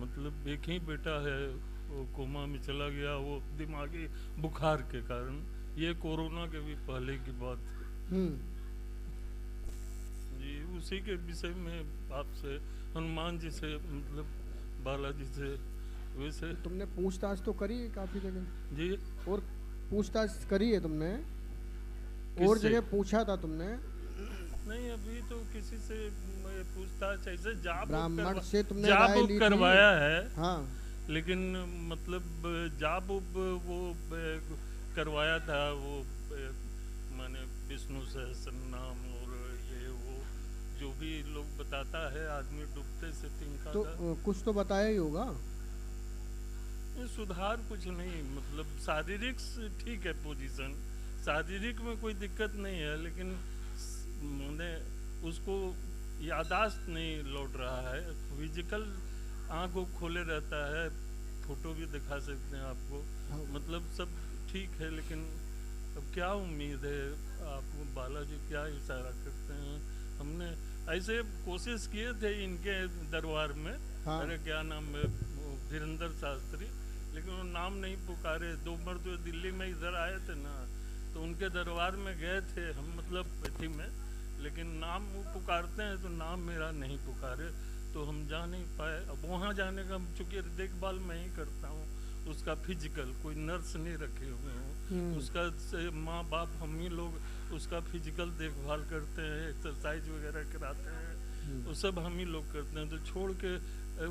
मतलब एक ही बेटा है, वो कोमा में चला गया, वो दिमागी बुखार के कारण। ये कोरोना के भी पहले की बात है हम्म। जी। उसी के विषय में आपसे, हनुमान जी से, मतलब बालाजी से, वैसे। तो तुमने पूछताछ तो करी है काफ़ी जगह, जी। और पूछताछ करी है तुमने, और किससे? जगह पूछा था तुमने? नहीं, अभी तो किसी से मैं पूछताछ ऐसे जाप उप ब्राह्मण करवा, से तुमने जाप राय उप ली थी? करवाया है। हाँ। लेकिन मतलब जाप उप वो करवाया था, वो माने विष्णु सहस्त्र नाम और ये वो जो भी लोग बताता है, आदमी डूबते से तिनका तो था। कुछ तो बताया ही होगा। ये सुधार कुछ नहीं, मतलब शारीरिक ठीक है पोजीशन, शारीरिक में कोई दिक्कत नहीं है, लेकिन मैंने उसको यादाश्त नहीं लौट रहा है। फिजिकल आँख को खोले रहता है, फोटो भी दिखा सकते हैं आपको, हाँ। मतलब सब ठीक है। लेकिन अब क्या उम्मीद है, आप बालाजी क्या इशारा करते हैं? हमने ऐसे कोशिश किए थे इनके दरबार में, हाँ। अरे क्या नाम है, वो वीरेंद्र शास्त्री, लेकिन वो नाम नहीं पुकारे। दो मर्द जो दिल्ली में इधर आए थे ना, तो उनके दरबार में गए थे हम, मतलब बैठी में, लेकिन नाम वो पुकारते हैं तो नाम मेरा नहीं पुकारे, तो हम जा नहीं पाए। अब वहाँ जाने का, चूँकि देखभाल मैं ही करता हूँ उसका फिजिकल, कोई नर्स नहीं रखे हुए हैं हम्म। उसका, माँ बाप हम ही लोग उसका फिजिकल देखभाल करते हैं, एक्सरसाइज वगैरह कराते हैं, हम्म। वो सब हम ही लोग करते हैं। तो छोड़ के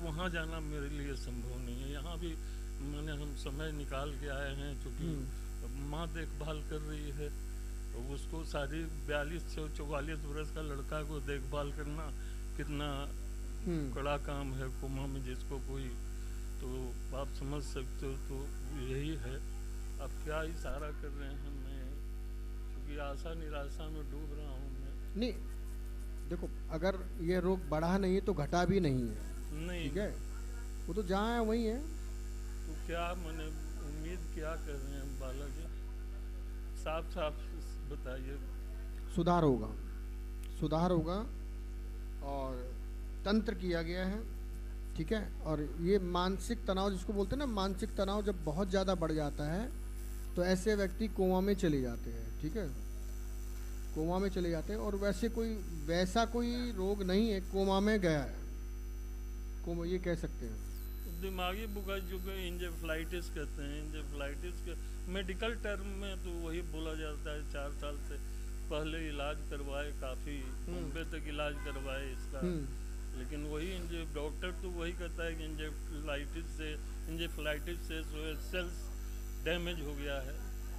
वहाँ जाना मेरे लिए संभव नहीं है। यहाँ भी मैंने हम समय निकाल के आए हैं, क्योंकि हम्म। माँ देखभाल कर रही है, तो उसको सारी 42 से 44 वर्ष का लड़का को देखभाल करना कितना हम्म। कड़ा काम है, कोमा में जिसको कोई, तो आप समझ सकते हो। तो यही है। आप क्या इशारा कर रहे हैं? मैं क्योंकि आशा निराशा में डूब रहा हूँ मैं। नहीं, देखो, अगर ये रोग बढ़ा नहीं तो घटा भी नहीं है, नहीं। ठीक है? वो तो जहाँ है वहीं है। तो क्या मैंने उम्मीद क्या कर रहे हैं बालाजी? साफ साफ बताइए। सुधार होगा, सुधार होगा, और तंत्र किया गया है, ठीक है? और ये मानसिक तनाव जिसको बोलते हैं ना, मानसिक तनाव जब बहुत ज़्यादा बढ़ जाता है तो ऐसे व्यक्ति कोमा में चले जाते हैं, ठीक है? कोमा में चले जाते हैं, और वैसा कोई रोग नहीं है कोमा में गया है, कोमा ये कह सकते हैं। दिमागी बुखार जो कि इंजेफ्लाइटिस कहते हैं, इंजेफ्लाइटिस के मेडिकल टर्म में तो वही बोला जाता है। 4 साल से पहले इलाज करवाए, काफ़ी बॉम्बे तक इलाज करवाए इसका, हम्म। लेकिन वही डॉक्टर तो वही कहता है कि इंजेफ्लाइटिस से जो है सेल्स डैमेज हो गया है,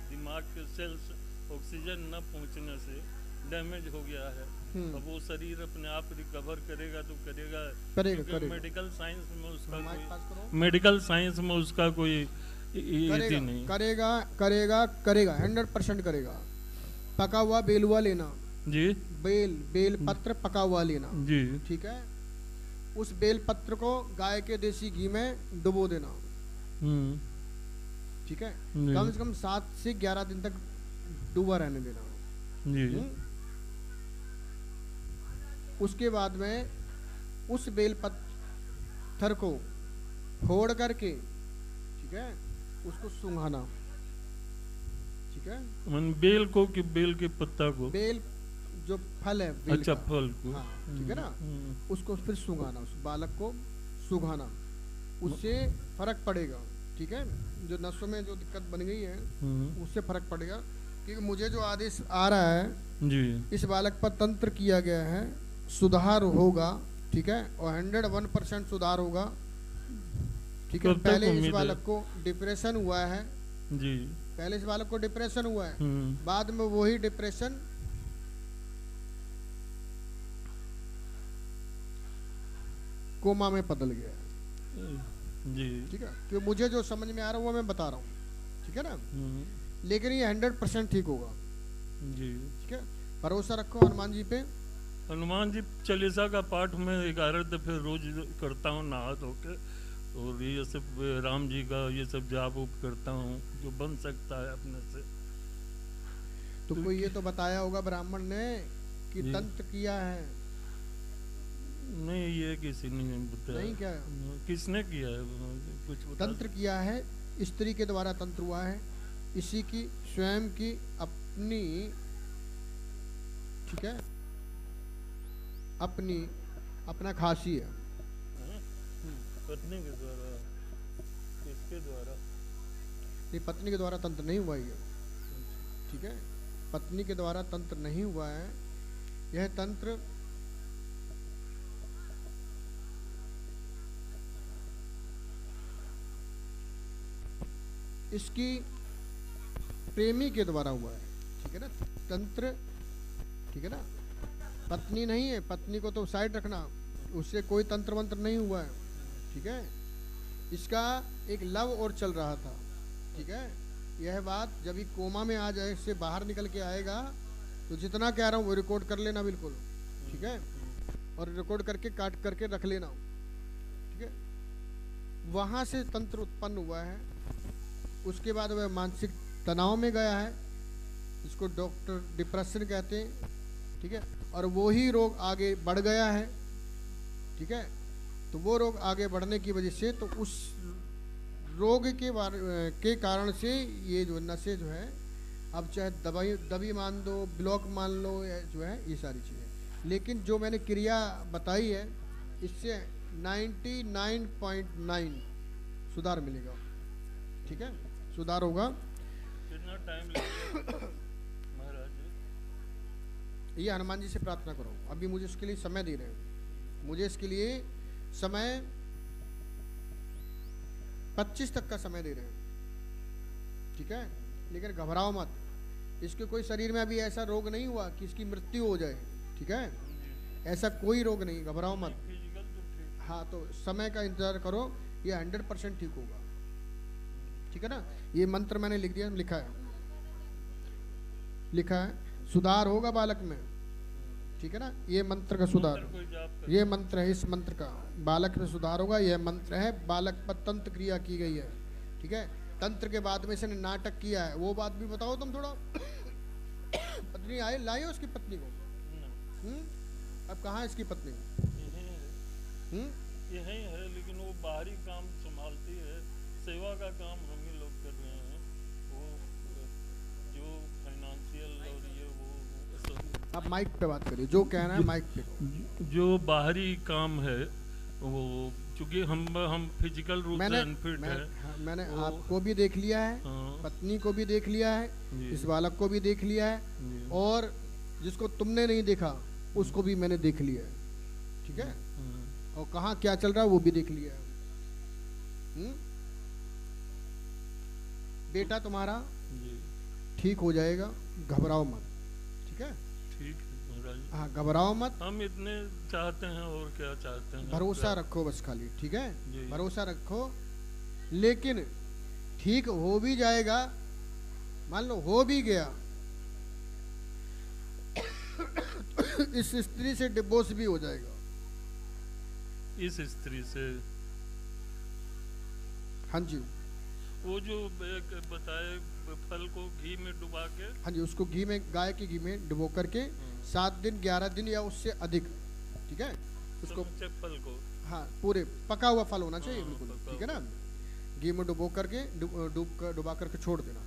दिमाग के सेल्स ऑक्सीजन न पहुंचने से डैमेज हो गया है। हम्म। अब वो शरीर अपने आप रिकवर करेगा तो करेगा, करेगा, क्योंकि करेगा। मेडिकल साइंस में उसका माइक पास करो। कोई, मेडिकल साइंस में उसका कोई करेगा, इति नहीं। करेगा, करेगा, करेगा, 100% करेगा। पका हुआ बेलुआ लेना, जी। बेल पत्र पका हुआ लेना, जी। ठीक है? उस बेल पत्र को गाय के देसी घी में डुबो देना, हम्म। ठीक है? जी। कम से कम 7 से 11 दिन तक डूबा रहने देना। जी। हम्म? उसके बाद में उस बेल पत्थर को फोड़ करके, ठीक है, उसको सुंघाना, ठीक है? मन बेल को कि बेल के पत्ता को? बेल, जो फल है बेल अच्छा, का, फल को। हाँ, ठीक है ना? हम्म। उसको फिर सुंघाना, उस बालक को सुंघाना, उससे फर्क पड़ेगा, ठीक है? जो नसों में जो दिक्कत बन गई है उससे फर्क पड़ेगा, क्योंकि मुझे जो आदेश आ रहा है जी। इस बालक पर तंत्र किया गया है, सुधार होगा, ठीक है? और 101% सुधार होगा, ठीक है? कब तक पहले इस उम्मीद है? बालक को डिप्रेशन हुआ है, जी। पहले इस बालक को डिप्रेशन हुआ है, बाद में वही डिप्रेशन कोमा में बदल गया है, जी। ठीक है? क्योंकि मुझे जो समझ में आ रहा है वो मैं बता रहा हूँ, ठीक है ना? लेकिन ये 100% ठीक होगा, जी। ठीक है? भरोसा रखो हनुमान जी पे। हनुमान जी चालीसा का पाठ मैं 11 दफे रोज करता हूँ नहा धो के, और ये सब राम जी का ये सब जाप उप करता हूँ जो बन सकता है अपने से। तो कोई ये तो बताया होगा ब्राह्मण ने कि जी। तंत्र किया है, नहीं, ये किसी ने बताया नहीं क्या? किसने किया है कुछ बता तंत्र किया है, स्त्री के द्वारा तंत्र हुआ है, इसी की स्वयं की अपनी, ठीक है, अपनी अपना खासी है। पत्नी के द्वारा? किसके द्वारा? नहीं, पत्नी के द्वारा तंत्र नहीं हुआ ये, ठीक है, पत्नी के द्वारा तंत्र नहीं हुआ है। यह तंत्र इसकी प्रेमी के द्वारा हुआ है, ठीक है ना, तंत्र, ठीक है ना, पत्नी नहीं है, पत्नी को तो साइड रखना, उससे कोई तंत्र मंत्र नहीं हुआ है, ठीक है। इसका एक लव और चल रहा था, ठीक है। यह बात जब ही कोमा में आ जाए, इससे बाहर निकल के आएगा, तो जितना कह रहा हूँ वो रिकॉर्ड कर लेना बिल्कुल, ठीक है, और रिकॉर्ड करके काट करके रख लेना, ठीक है। वहाँ से तंत्र उत्पन्न हुआ है। उसके बाद वह मानसिक तनाव में गया है, इसको डॉक्टर डिप्रेशन कहते हैं, ठीक है, और वो ही रोग आगे बढ़ गया है, ठीक है। तो वो रोग आगे बढ़ने की वजह से, तो उस रोग के कारण से ये जो नशे जो है, अब चाहे दबी मान दो, ब्लॉक मान लो, जो है ये सारी चीज़ें, लेकिन जो मैंने क्रिया बताई है, इससे 99.9 सुधार मिलेगा, ठीक है, सुधार होगा। कितना टाइम लगेगा महाराज जी? ये हनुमान जी से प्रार्थना करो, अभी मुझे इसके लिए समय दे रहे हैं, मुझे इसके लिए समय 25 तक का समय दे रहे हैं, ठीक है। लेकिन घबराओ मत, इसके कोई शरीर में अभी ऐसा रोग नहीं हुआ कि इसकी मृत्यु हो जाए, ठीक है, ऐसा कोई रोग नहीं, घबराओ मत। फिजिकल तो ठीक। हाँ, तो समय का इंतजार करो, ये 100% ठीक होगा, ठीक है ना। ये मंत्र मैंने लिख दिया, लिखा है, सुधार होगा बालक में, ठीक है ना। ये मंत्र का सुधार, ये मंत्र है, इस मंत्र का बालक में सुधार होगा, यह मंत्र है, बालक पर तंत्र क्रिया की गई है, ठीक है। तंत्र के बाद में इसने नाटक किया है, वो बात भी बताओ तुम थोड़ा। पत्नी लाई हो उसकी पत्नी को? अब कहाँ है इसकी पत्नी? यही है, लेकिन वो बाहरी काम संभालती है, सेवा का काम हम ही लोग कर रहे हैं, वो जो फाइनेंशियल और ये वो सब। आप माइक पे बात करिए, जो कहना है माइक पे। जो बाहरी काम है वो, चूंकि हम फिजिकल रूप से अनफिट है। हाँ, मैंने आपको भी देख लिया है, पत्नी को भी देख लिया है, इस बालक को भी देख लिया है, और जिसको तुमने नहीं देखा उसको भी मैंने देख लिया है, ठीक है, और कहाँ क्या चल रहा है वो भी देख लिया है। बेटा तुम्हारा ठीक हो जाएगा, घबराओ मत, ठीक है। ठीक है महाराज। हाँ, घबराओ मत, हम इतने चाहते हैं, और क्या चाहते हैं, भरोसा रखो बस खाली, ठीक है, भरोसा रखो। लेकिन ठीक हो भी जाएगा, मान लो हो भी गया, इस स्त्री से डिवोर्स भी हो जाएगा। इस स्त्री से? हाँ जी। वो जो बताए फल को घी में डुबा के? हाँ जी, उसको घी में, गाय के घी में डुबो करके 7 दिन 11 दिन या उससे अधिक, ठीक है, उसको फल को, हाँ, पूरे पका हुआ फल होना चाहिए, बिल्कुल, ठीक है ना, घी में डुबो करके डुबा करके छोड़ देना,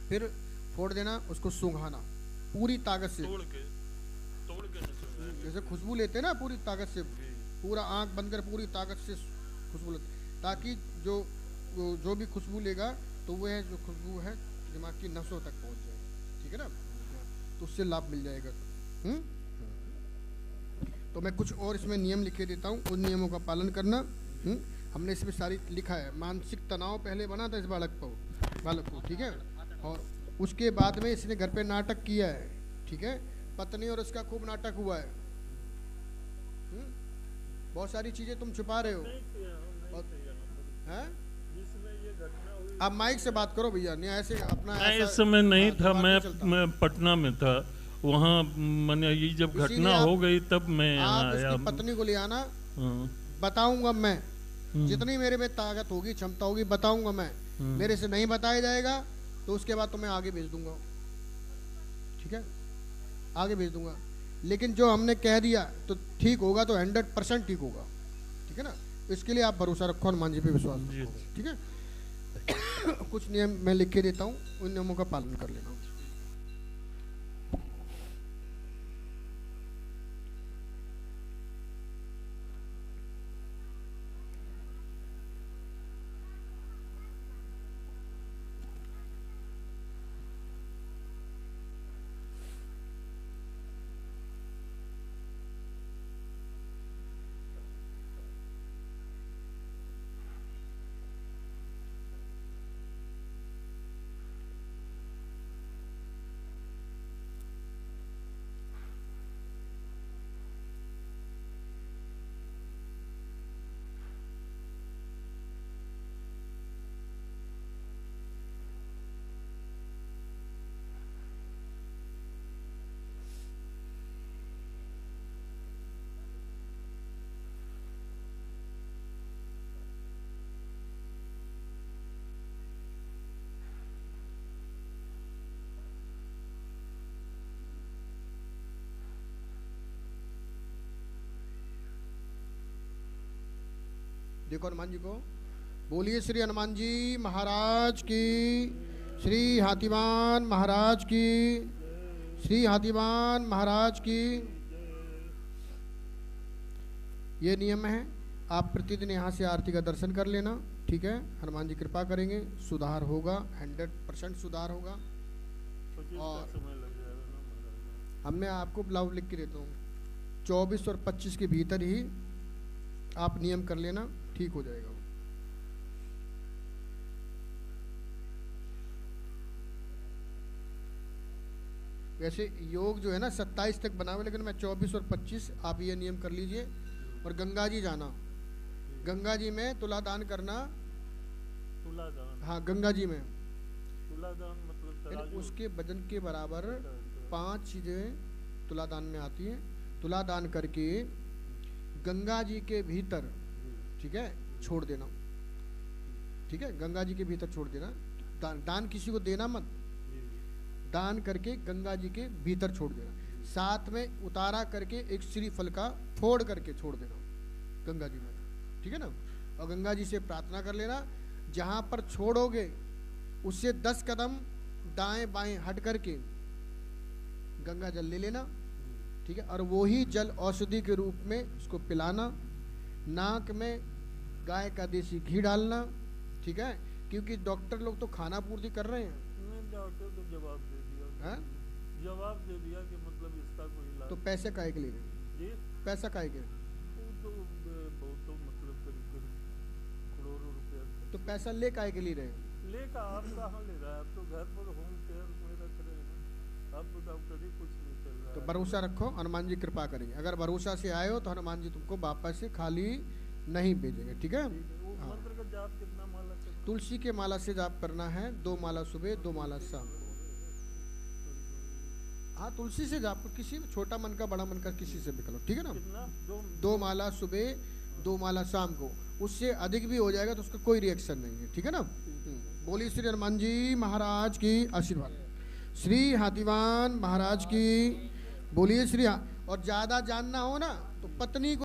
फिर फोड़ देना, उसको सूंघाना पूरी ताकत से, तोड़ के जैसे खुशबू लेते हैं ना, पूरी ताकत से, पूरा आंख बंद कर पूरी ताकत से खुशबू लेते, ताकि जो भी खुशबू लेगा तो वो है जो खुशबू है दिमाग की नसों तक पहुंच जाए, ठीक है ना, तो उससे लाभ मिल जाएगा। तो मैं कुछ और इसमें नियम लिखे देता हूँ, उन नियमों का पालन करना। हमने इसमें सारी लिखा है, मानसिक तनाव पहले बना था इस बालक को, ठीक है, और उसके बाद में इसने घर पे नाटक किया है, ठीक है, पत्नी और उसका खूब नाटक हुआ है। बहुत सारी चीजें तुम छुपा रहे हो, हैं? आप माइक से बात करो भैया, नहीं ऐसे अपना इस समय नहीं था, मैं पटना में था, वहाँ मैंने ये जब घटना हो गई तब मैं आया। पत्नी को ले आना, बताऊंगा मैं, जितनी मेरे में ताकत होगी, क्षमता होगी, बताऊंगा मैं। मेरे से नहीं बताया जाएगा तो उसके बाद तो मैं आगे भेज दूंगा, ठीक है, आगे भेज दूंगा। लेकिन जो हमने कह दिया तो ठीक होगा, तो 100% ठीक होगा, ठीक है ना। इसके लिए आप भरोसा रखो, हनुमान जी पे विश्वास जी। रखो, ठीक है। कुछ नियम मैं लिख के देता हूँ, उन नियमों का पालन कर लेना। देखो हनुमान जी को, बोलिए श्री हनुमान जी महाराज की, श्री हाथीवान महाराज की, श्री हाथीवान महाराज की। ये नियम है, आप प्रतिदिन यहाँ से आरती का दर्शन कर लेना, ठीक है। हनुमान जी कृपा करेंगे, सुधार होगा, 100% सुधार होगा। और समय लग जाएगा ना महाराज। हमने आपको ब्लाउज लिख के देता हूँ, 24 और 25 के भीतर ही आप नियम कर लेना, ठीक हो जाएगा। वैसे योग जो है ना 27 तक बना हुआ, लेकिन मैं 24 और 25 आप ये नियम कर लीजिए। और गंगा जी जाना, गंगा जी में तुला दान करना। तुला दान, हाँ, गंगा जी में तुला दान मतलब यानी तराजू। उसके वजन के बराबर 5 चीजें तुला दान में आती हैं। तुला दान करके गंगा जी के भीतर, ठीक है, छोड़ देना, ठीक है, गंगा जी के भीतर छोड़ देना। दान किसी को देना मत, दान करके गंगा जी के भीतर छोड़ देना। साथ में उतारा करके एक श्रीफल का फोड़ करके छोड़ देना गंगा जी में, ठीक है ना। और गंगा जी से प्रार्थना कर लेना, जहाँ पर छोड़ोगे उससे 10 कदम दाएं बाएं हट करके गंगा जल ले लेना, ठीक है। और वही जल औषधि के रूप में उसको पिलाना। नाक में गाय का देसी घी डालना, ठीक है, क्योंकि डॉक्टर लोग तो खाना पूर्ति कर रहे हैं। नहीं, डॉक्टर तो जवाब दे दिया। हैं? जवाब दे दिया कि मतलब इसका कोई इलाज। तो पैसे काहे के लिए रहे? जी, पैसा काहे के? वो तो बहुत तो मतलब करीब करोड़ों रुपया तो पैसा ले काहे के लिए रहे? लेकर आप कहाँ ले रहा है? आप तो घर पर होम केयर में रख रहे हैं, आप तो डॉक्टर ही कुछ नहीं चल रहा तो है। भरोसा रखो, हनुमान जी कृपा करेंगे। अगर भरोसा से आए हो तो हनुमान जी तुमको वापस से खाली नहीं भेजेंगे, ठीक है। वो हाँ। मंत्र का जाप कितना माला करना? तुलसी के माला से जाप करना है, 2 माला सुबह 2 माला शाम को। हाँ, तुलसी से जाप, किसी छोटा मन का बड़ा मन का किसी से भी करो, ठीक है ना। कितना? 2 माला सुबह 2 माला शाम को। उससे अधिक भी हो जाएगा तो उसका कोई रिएक्शन नहीं है, ठीक है ना। बोलिए श्री हनुमान जी महाराज की आशीर्वाद, श्री हाथीवान महाराज की। बोलिए श्री। और ज्यादा जानना हो ना तो पत्नी को